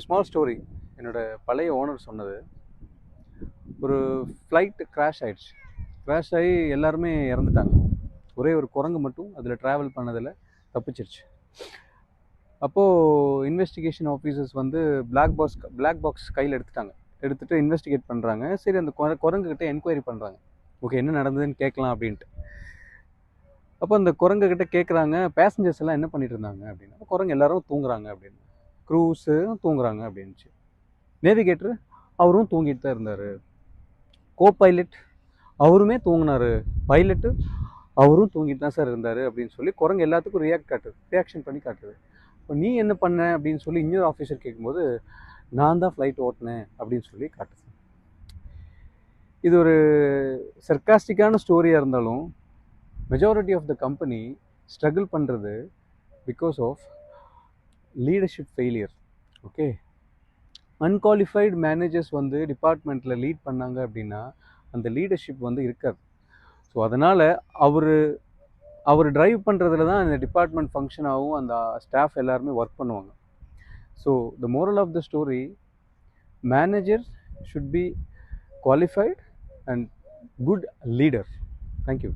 ஒரு small story. என்னோடய பழைய ஓனர் சொன்னது. ஒரு ஃப்ளைட் கிராஷ் ஆகிடுச்சு. கிராஷ் ஆகி எல்லாருமே இறந்துட்டாங்க. ஒரே ஒரு குரங்கு மட்டும் அதில் ட்ராவல் பண்ணதில் தப்பிச்சிருச்சு. அப்போது இன்வெஸ்டிகேஷன் ஆஃபீஸர்ஸ் வந்து பிளாக் பாக்ஸ் கையில் எடுத்துகிட்டு இன்வெஸ்டிகேட் பண்ணுறாங்க. சரி, அந்த குரங்குகிட்ட என்கொயரி பண்ணுறாங்க. ஓகே, என்ன நடந்ததுன்னு கேட்கலாம் அப்படின்ட்டு. அப்போ அந்த குரங்குகிட்ட கேட்குறாங்க, பேசஞ்சர்ஸ் எல்லாம் என்ன பண்ணிட்டு இருந்தாங்க அப்படின்னா. குரங்கு எல்லாரும் தூங்குறாங்க அப்படின்னு, க்ரூஸு தூங்குறாங்க அப்படின்ச்சு. நேவிகேட்டர் அவரும் தூங்கிட்டு தான் இருந்தார். கோ பைலட் அவருமே தூங்கினார். பைலட்டு அவரும் தூங்கிட்டு தான் சார் இருந்தார் அப்படின்னு சொல்லி குரங்கு எல்லாத்துக்கும் ரியாக்ஷன் பண்ணி காட்டுது. இப்போ நீ என்ன பண்ண அப்படின்னு சொல்லி இன்னொரு ஆஃபீஸர் கேட்கும்போது, நான் தான் ஃப்ளைட் ஓட்டினேன் அப்படின்னு சொல்லி காட்டுது. இது ஒரு சர்க்காஸ்டிக்கான ஸ்டோரியாக இருந்தாலும் majority of the company struggle பண்ணுறது because of leadership failure. Okay, unqualified managers வந்து டிபார்ட்மெண்ட்டில் லீட் பண்ணாங்க அப்படின்னா அந்த லீடர்ஷிப் வந்து இருக்காது. ஸோ அதனால் அவர் ட்ரைவ் பண்ணுறதுல தான் அந்த டிபார்ட்மெண்ட் ஃபங்க்ஷன் ஆகும், அந்த ஸ்டாஃப் எல்லாருமே ஒர்க் பண்ணுவாங்க. So the moral of the story, manager should be qualified and good leader. Thank you.